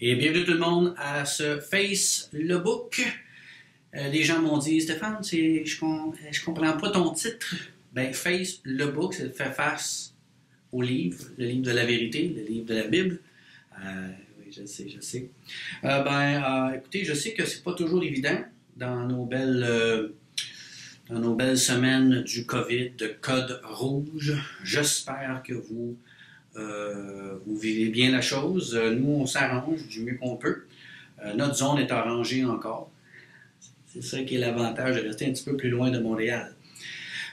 Et bienvenue tout le monde à ce Face le Book. Les gens m'ont dit, Stéphane, je comprends pas ton titre. Ben, Face le Book, c'est faire face au livre, le livre de la vérité, le livre de la Bible. Oui, je sais. Écoutez, je sais que c'est pas toujours évident dans nos belles semaines du COVID, de code rouge. J'espère que vous vivez bien la chose. Nous, on s'arrange du mieux qu'on peut. Notre zone est arrangée encore. C'est ça qui est l'avantage de rester un petit peu plus loin de Montréal.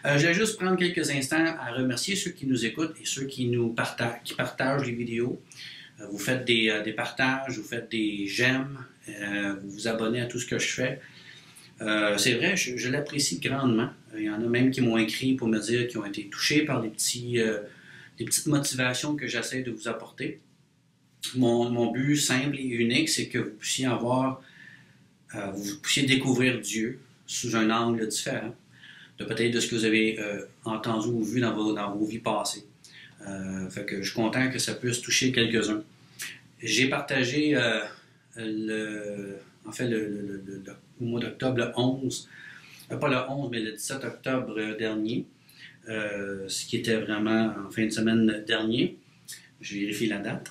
Je vais juste prendre quelques instants à remercier ceux qui nous écoutent et ceux qui partagent les vidéos. Vous faites des partages, vous faites des j'aime, vous vous abonnez à tout ce que je fais. C'est vrai, je l'apprécie grandement. Il y en a même qui m'ont écrit pour me dire qu'ils ont été touchés par des petites motivations que j'essaie de vous apporter. Mon but simple et unique, c'est que vous puissiez découvrir Dieu sous un angle différent de peut-être de ce que vous avez entendu ou vu dans vos vies passées. Fait que je suis content que ça puisse toucher quelques-uns. J'ai partagé au mois d'octobre, le 11, pas le 11, mais le 17 octobre dernier, ce qui était vraiment en fin de semaine dernier. Je vérifie la date.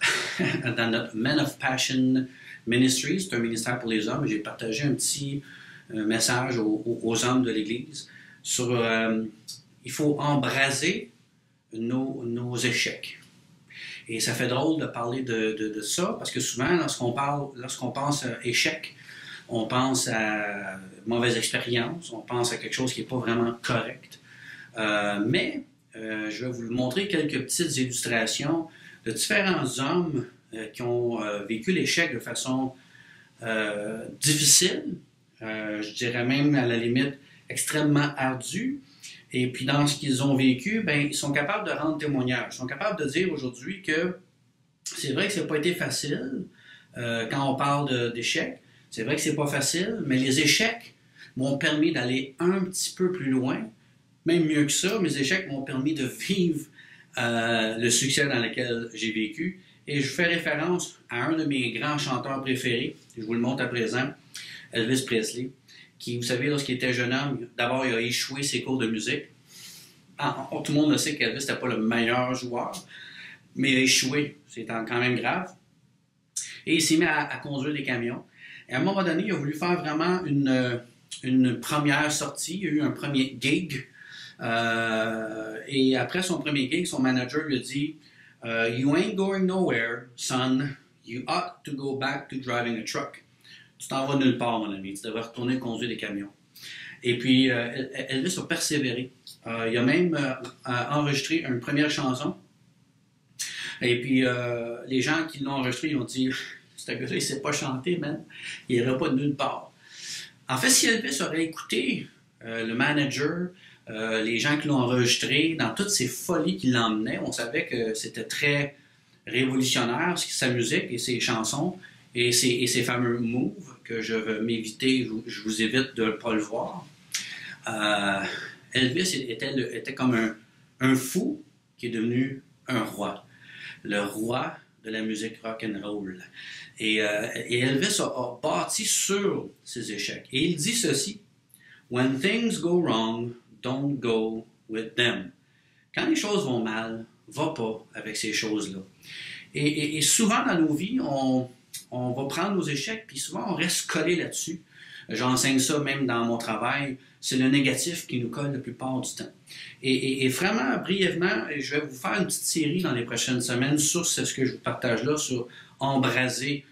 Dans notre Men of Passion Ministries, c'est un ministère pour les hommes, j'ai partagé un petit message aux hommes de l'Église sur il faut embraser nos échecs. Et ça fait drôle de parler de ça, parce que souvent, lorsqu'on pense à échec, on pense à mauvaise expérience, on pense à quelque chose qui n'est pas vraiment correct. Mais je vais vous montrer quelques petites illustrations de différents hommes qui ont vécu l'échec de façon difficile, je dirais même à la limite extrêmement ardue. Et puis dans ce qu'ils ont vécu, ben, ils sont capables de rendre témoignage. Ils sont capables de dire aujourd'hui que c'est vrai que ça n'a pas été facile quand on parle d'échecs. C'est vrai que c'est pas facile, mais les échecs m'ont permis d'aller un petit peu plus loin. Même mieux que ça, mes échecs m'ont permis de vivre le succès dans lequel j'ai vécu. Et je fais référence à un de mes grands chanteurs préférés, je vous le montre à présent, Elvis Presley, qui, vous savez, lorsqu'il était jeune homme, d'abord, il a échoué ses cours de musique. Tout le monde le sait qu'Elvis n'était pas le meilleur joueur, mais il a échoué, c'est quand même grave. Et il s'est mis à conduire des camions. Et à un moment donné, il a voulu faire vraiment une première sortie, il y a eu un premier gig. Et après son premier gig, son manager lui a dit You ain't going nowhere, son. You ought to go back to driving a truck. Tu t'en vas nulle part, mon ami. Tu devrais retourner conduire des camions. Et puis, Elvis a persévéré. Il a même enregistré une première chanson. Et puis, les gens qui l'ont enregistré, ils ont dit ce gars-là, il ne sait pas chanter, man. Il n'ira pas de nulle part. En fait, si Elvis aurait écouté le manager, les gens qui l'ont enregistré, dans toutes ces folies qu'il l'emmenait, on savait que c'était très révolutionnaire, sa musique et ses chansons et ses fameux moves que je veux m'éviter, je vous évite de ne pas le voir. Elvis était comme un fou qui est devenu un roi. Le roi de la musique rock'n'roll. Et Elvis a bâti sur ses échecs. Et il dit ceci: When things go wrong, don't go with them. Quand les choses vont mal, va pas avec ces choses-là. Et souvent dans nos vies, on va prendre nos échecs, puis souvent on reste collé là-dessus. J'enseigne ça même dans mon travail. C'est le négatif qui nous colle la plupart du temps. Et vraiment, brièvement, je vais vous faire une petite série dans les prochaines semaines sur ce que je vous partage là, sur embraser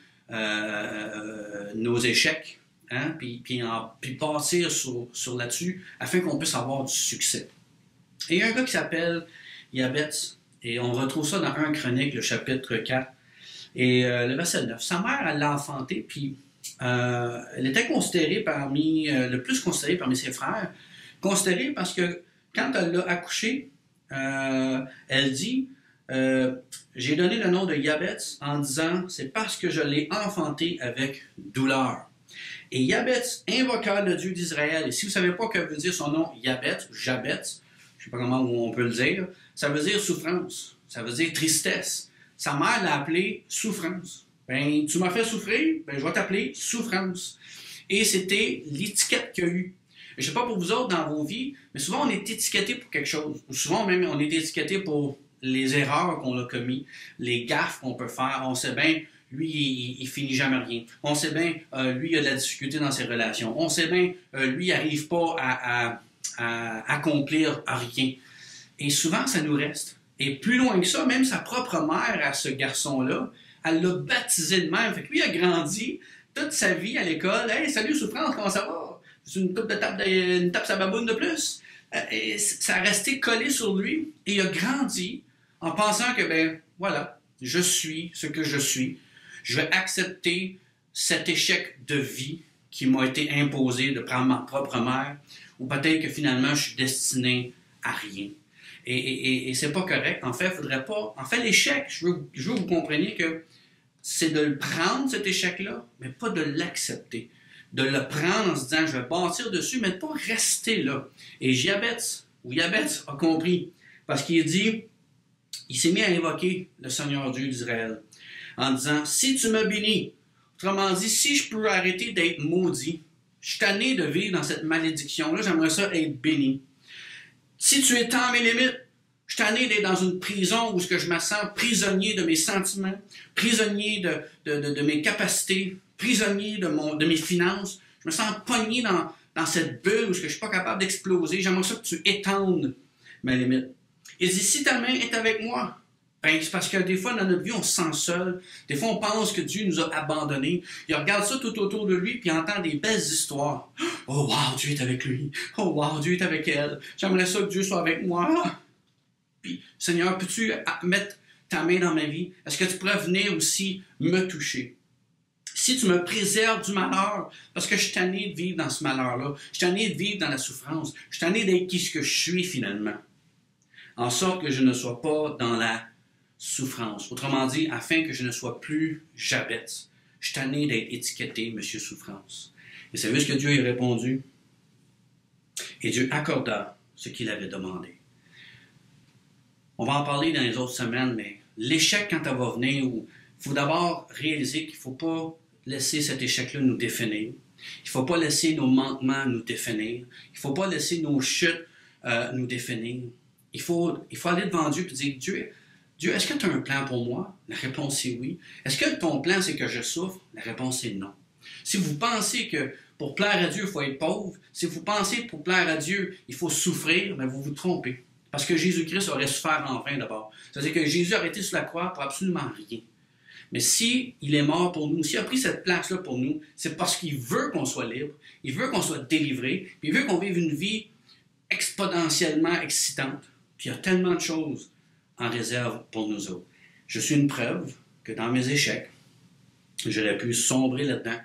nos échecs, hein, puis bâtir sur là-dessus afin qu'on puisse avoir du succès. Et il y a un gars qui s'appelle Jabez, et on retrouve ça dans 1 Chronique, le chapitre 4, et le verset 9. Sa mère, elle l'a enfanté, puis elle était considérée le plus considérée parmi ses frères, considérée parce que quand elle l'a accouché, elle dit j'ai donné le nom de Jabez en disant c'est parce que je l'ai enfanté avec douleur. Et Jabez invoqua le Dieu d'Israël. Et si vous ne savez pas que veut dire son nom, Jabez, je ne sais pas comment on peut le dire, ça veut dire souffrance, ça veut dire tristesse. Sa mère l'a appelé souffrance. Ben, tu m'as fait souffrir, ben, je vais t'appeler souffrance. Et c'était l'étiquette qu'il y a eu. Je ne sais pas pour vous autres dans vos vies, mais souvent on est étiqueté pour quelque chose. Ou souvent même on est étiqueté pour les erreurs qu'on a commises, les gaffes qu'on peut faire. On sait bien, lui, il finit jamais rien. On sait bien, lui, il a de la difficulté dans ses relations. On sait bien, lui, il n'arrive pas à accomplir rien. Et souvent, ça nous reste. Et plus loin que ça, même sa propre mère à ce garçon-là, elle l'a baptisé de même. Fait que lui a grandi toute sa vie à l'école. Hey, salut souffrance, comment ça va? C'est une coupe de tape, une tape sa baboune de plus. Et ça a resté collé sur lui. Et il a grandi en pensant que, ben, voilà, je suis ce que je suis. Je vais accepter cet échec de vie qui m'a été imposé de prendre ma propre mère. Ou peut-être que finalement, je suis destiné à rien. Et c'est pas correct. En fait, faudrait pas. En fait, l'échec, je veux que vous compreniez que c'est de le prendre, cet échec-là, mais pas de l'accepter. De le prendre en se disant, je vais bâtir dessus, mais de pas rester là. Et Jabez a compris. Parce qu'il dit, il s'est mis à invoquer le Seigneur Dieu d'Israël en disant, si tu me bénis, autrement dit, si je peux arrêter d'être maudit, je suis tanné de vivre dans cette malédiction-là, j'aimerais ça être béni. Si tu étends mes limites, je suis tanné d'être dans une prison où je me sens prisonnier de mes sentiments, prisonnier de mes capacités, prisonnier de mes finances. Je me sens pogné dans cette bulle où je ne suis pas capable d'exploser. J'aimerais ça que tu étendes mes limites. Il dit, si ta main est avec moi, ben, c'est parce que des fois, dans notre vie, on se sent seul. Des fois, on pense que Dieu nous a abandonnés. Il regarde ça tout autour de lui, puis il entend des belles histoires. Oh, wow, Dieu est avec lui. Oh, wow, Dieu est avec elle. J'aimerais ça que Dieu soit avec moi. Puis, Seigneur, peux-tu mettre ta main dans ma vie? Est-ce que tu pourrais venir aussi me toucher? Si tu me préserves du malheur, parce que je suis tanné de vivre dans ce malheur-là, je suis tanné de vivre dans la souffrance, je suis tanné d'être qui ce que je suis finalement, en sorte que je ne sois pas dans la souffrance. Autrement dit, afin que je ne sois plus Jabez. Je suis tanné d'être étiqueté Monsieur Souffrance. Et savez ce que Dieu a répondu? Et Dieu accorda ce qu'il avait demandé. On va en parler dans les autres semaines, mais l'échec, quand elle va venir, il faut d'abord réaliser qu'il ne faut pas laisser cet échec-là nous définir. Il ne faut pas laisser nos manquements nous définir. Il ne faut pas laisser nos chutes nous définir. Il faut aller devant Dieu et dire, Dieu, est-ce que tu as un plan pour moi? La réponse est oui. Est-ce que ton plan, c'est que je souffre? La réponse est non. Si vous pensez que pour plaire à Dieu, il faut être pauvre, si vous pensez que pour plaire à Dieu, il faut souffrir, bien, vous vous trompez. Parce que Jésus-Christ aurait souffert en vain d'abord. C'est-à-dire que Jésus aurait été sur la croix pour absolument rien. Mais s'il est mort pour nous, s'il a pris cette place-là pour nous, c'est parce qu'il veut qu'on soit libre, il veut qu'on soit délivré, puis il veut qu'on vive une vie exponentiellement excitante. Puis il y a tellement de choses en réserve pour nous autres. Je suis une preuve que dans mes échecs, j'aurais pu sombrer là-dedans,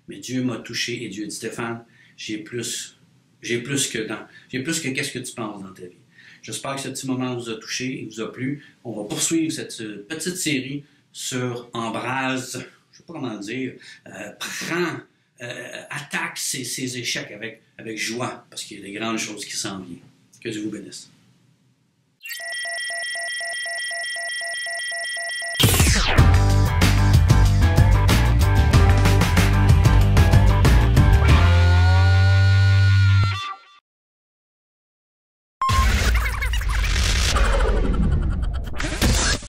mais Dieu m'a touché et Dieu dit, Stéphane, j'ai plus que qu'est-ce que tu penses dans ta vie. J'espère que ce petit moment vous a touché et vous a plu. On va poursuivre cette petite série sur embrase, je ne sais pas comment le dire, attaque ces échecs avec joie, parce qu'il y a des grandes choses qui s'en viennent. Que Dieu vous bénisse.